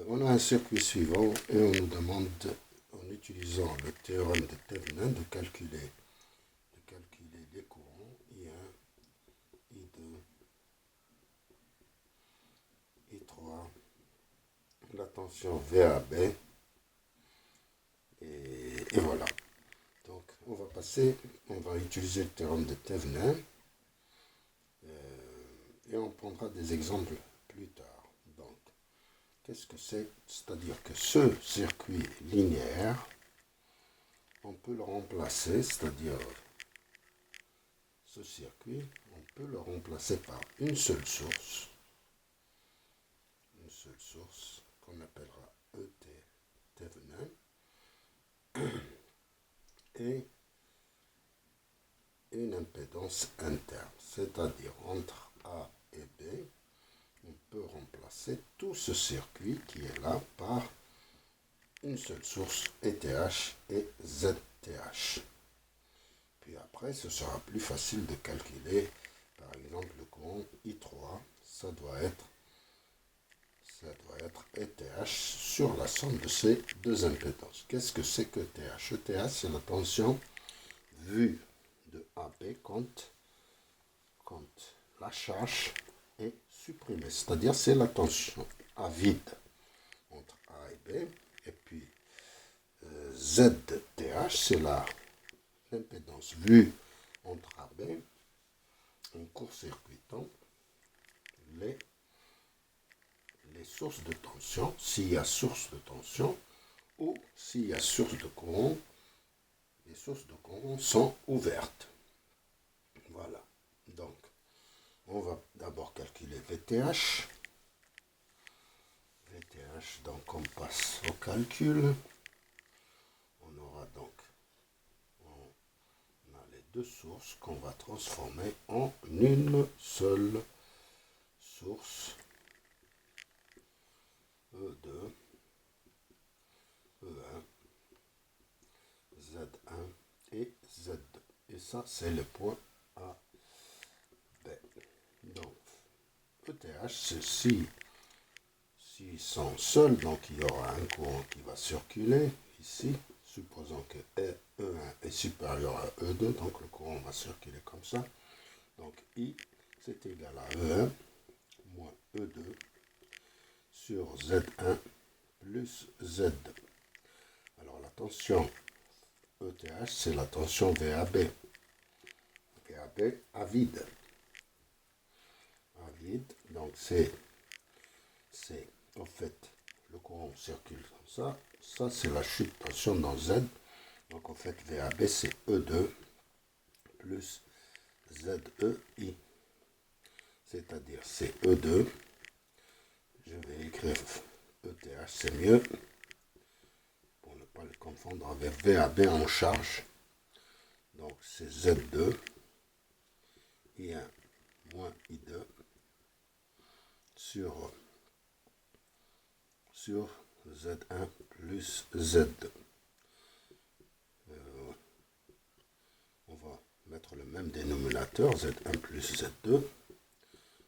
On a un circuit suivant et on nous demande, en utilisant le théorème de Thevenin, de calculer les courants I1, I2, I3, la tension VAB, et voilà. Donc on va utiliser le théorème de Thevenin et on prendra des exemples plus tard. Donc, qu'est-ce que c'est? C'est-à-dire que ce circuit linéaire, on peut le remplacer, c'est-à-dire ce circuit, on peut le remplacer par une seule source qu'on appellera ET Thevenin, et une impédance interne, c'est-à-dire entre A et B, on peut remplacer tout ce circuit qui est là par une seule source ETH et ZTH. Puis après, ce sera plus facile de calculer, par exemple, le courant I3, ça doit être ETH sur la somme de ces deux impédances. Qu'est-ce que c'est que ETH? ETH, c'est la tension vue de AB quand la charge est supprimée. C'est-à-dire, c'est la tension à vide entre A et B. Et puis, ZTH, c'est l'impédance vue entre AB en court-circuitant les sources de tension, s'il y a source de tension ou s'il y a source de courant, les sources de courant sont ouvertes. Voilà. Donc, on va d'abord calculer VTH. Donc on passe au calcul. On aura donc les deux sources qu'on va transformer en une seule source. E2, E1, Z1 et Z2. Et ça, c'est le point A, B. Donc, ETH, c'est s'ils sont seuls, donc il y aura un courant qui va circuler ici. Supposons que E1 est supérieur à E2, donc le courant va circuler comme ça. Donc I, c'est égal à E1 moins E2 sur Z1 plus Z2. Alors la tension ETH, c'est la tension VAB. VAB à vide. À vide, donc c'est en fait le courant circule comme ça. Ça, c'est la chute de tension dans Z. Donc en fait, VAB, c'est E2 plus ZEI. C'est-à-dire, c'est E2. Je vais écrire ETH, c'est mieux. Pour ne pas le confondre avec VAB en charge. Donc c'est Z2, I1 moins I2 sur Z1 plus Z2. On va mettre le même dénominateur, Z1 plus Z2,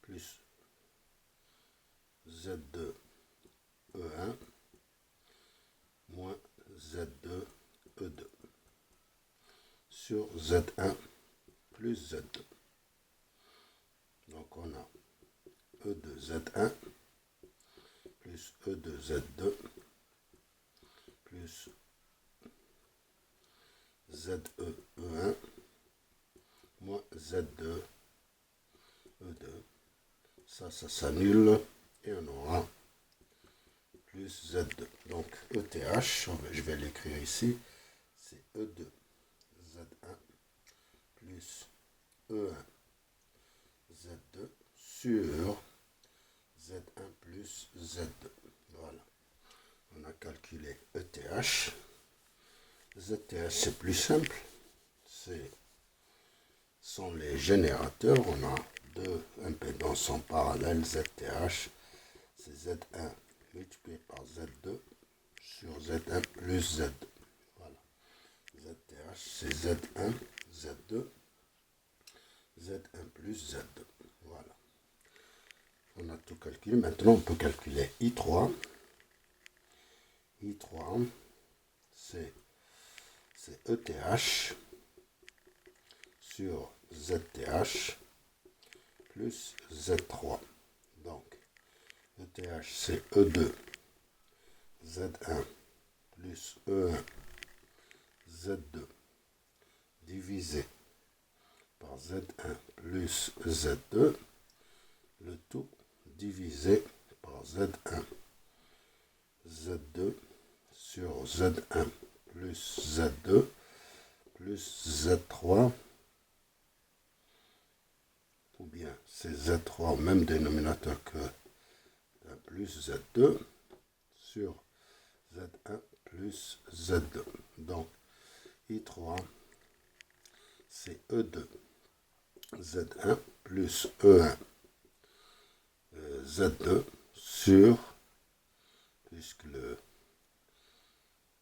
plus Z2 E1 moins Z2 E2 sur Z1 plus Z2. Donc on a E2 Z1 plus E2 Z2 plus ZE E1 moins Z2 E2. Ça s'annule et on aura plus Z2. Donc ETH, je vais l'écrire ici, c'est E2 Z1 plus E1 Z2 sur Z1 plus Z2. Voilà. On a calculé ETH. ZTH, c'est plus simple. Sont les générateurs. On a deux impédances en parallèle. ZTH, c'est Z1 multiplié par Z2 sur Z1 plus Z2. Voilà. ZTH, c'est Z1, Z2, Z1 plus Z2. Voilà. On a tout calculé. Maintenant, on peut calculer I3. I3, c'est ETH sur ZTH plus Z3. Donc, ETH, c'est E2, Z1 plus E1, Z2 divisé par Z1 plus Z2, le tout divisé par Z1. Z2 sur Z1 plus Z2 plus Z3, ou bien c'est Z3 au même dénominateur que 1 plus Z2 sur Z1 plus Z2. Donc, I3, c'est E2, Z1 plus E1, Z2 sur, puisque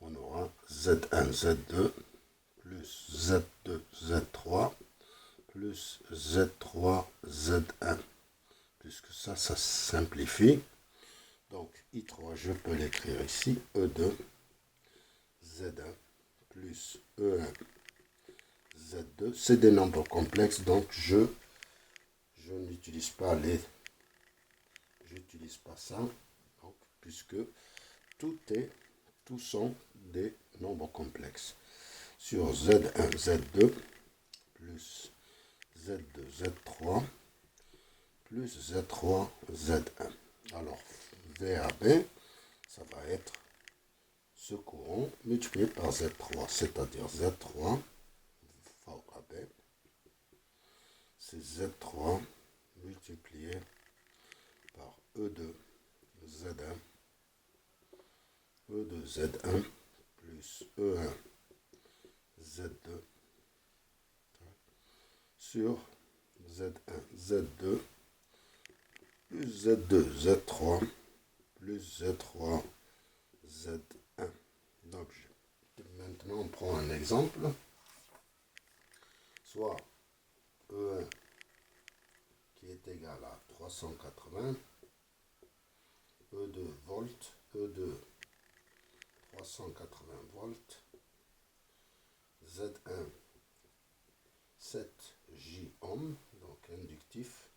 on aura Z1, Z2 plus Z2, Z3 plus Z3, Z1, puisque ça simplifie. Donc, I3, je peux l'écrire ici, E2, Z1 plus E1, Z2. C'est des nombres complexes, donc je n'utilise pas j'utilise pas ça, donc, puisque tout sont des nombres complexes. Sur Z1, Z2 plus Z2, Z3 plus Z3, Z1. Alors, VAB, ça va être ce courant multiplié par Z3, c'est-à-dire Z3, VAB, c'est Z3 multiplié par E2, Z1, E2, Z1 plus E1, Z2 sur Z1, Z2 plus Z2, Z3 plus Z3, Z1. Donc, maintenant, on prend un exemple. Soit E1 qui est égal à 380, E2 volts, E2 380 volts, Z1 7J ohm, donc inductif,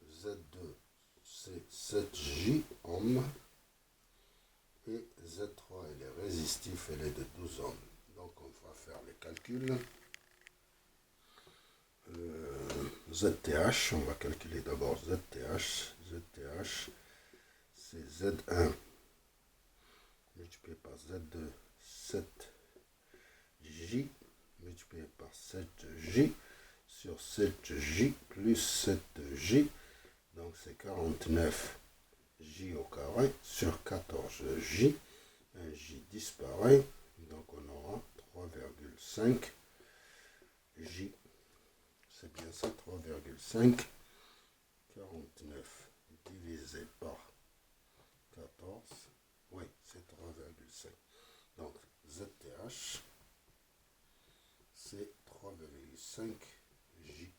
Z2 c'est 7J ohm, et Z3 il est résistif, elle est de 12 ohms. Donc on va faire les calculs. ZTH, on va calculer d'abord ZTH. ZTH c'est Z1 multiplié par Z2, 7J multiplié par 7J sur 7J plus 7J, donc c'est 49J au carré sur 14J, un J disparaît, donc on aura 3,5 J, c'est bien ça, 3,5, 49 divisé par 14, oui, c'est 3,5. Donc, ZTH, c'est 3,5 J.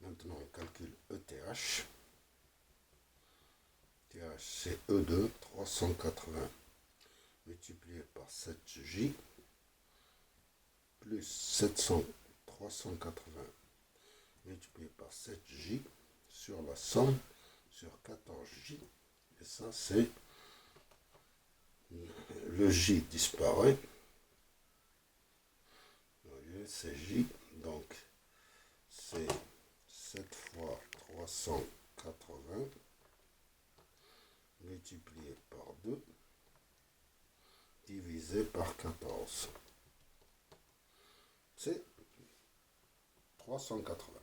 Maintenant, on calcule ETH. ETH, c'est E2, 380 multiplié par 7J, plus 380 multiplié par 7J, sur la somme, sur 14J. Et ça, c'est le J disparaît. C'est J, donc c'est 7 fois 380 multiplié par 2 divisé par 14. C'est 380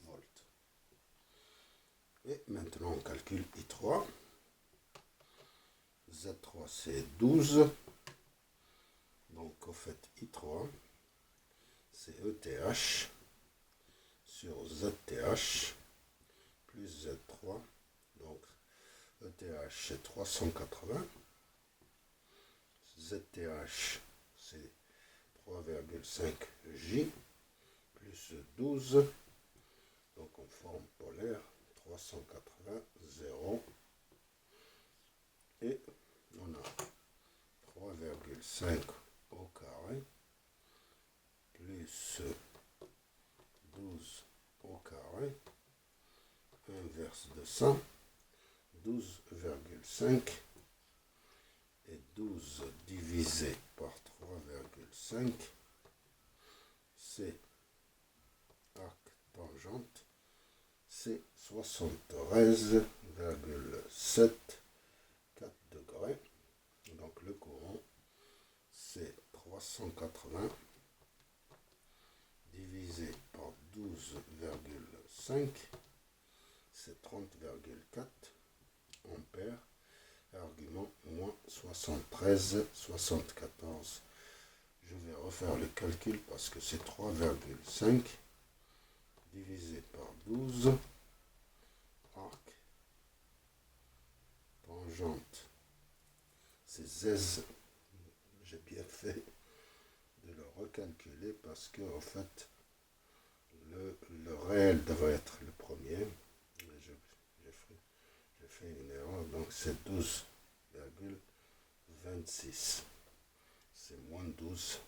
volts. Et maintenant on calcule I3. Z3 c'est 12. Donc, au fait, I3, c'est ETH sur ZTH plus Z3. Donc, ETH, c'est 380. ZTH, c'est 3,5 J plus 12. Donc, en forme polaire, 380, 0. Et on a 3,5 au carré plus 12 au carré, inverse de 100, 12,5 et 12 divisé par 3,5, c'est arc tangente, c'est 73,74 degrés. Donc le courant, c'est 380 divisé par 12,5, c'est 30,4 ampères. Argument moins 73,74. Je vais refaire le calcul parce que c'est 3,5 divisé par 12, arc tangente, c'est 16. J'ai bien fait de le recalculer parce que en fait le réel devrait être le premier. J'ai fait une erreur, donc c'est 12,26. C'est moins 12,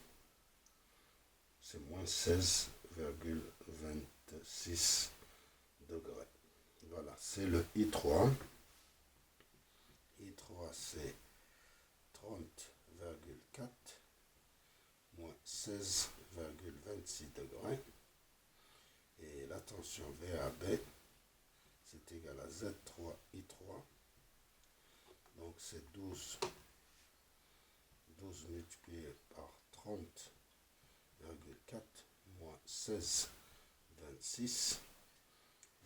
c'est moins 16,26 degrés. Voilà, c'est le I3. I3 c'est 30,4 moins 16,26 degrés. Et la tension VAB, c'est égal à Z3 I3. Donc c'est 12 multiplié par 30,4 moins 16,26.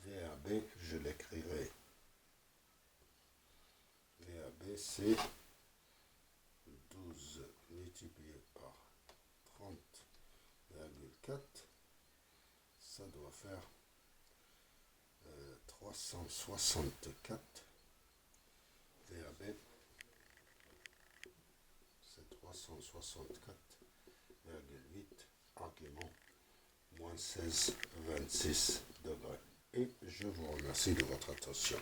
VAB, je l'écrirai. VAB, c'est 12 multiplié par 30,4. Ça doit faire 364. VAB, c'est 364,8, argument moins 16,26 degrés. Et je vous remercie de votre attention.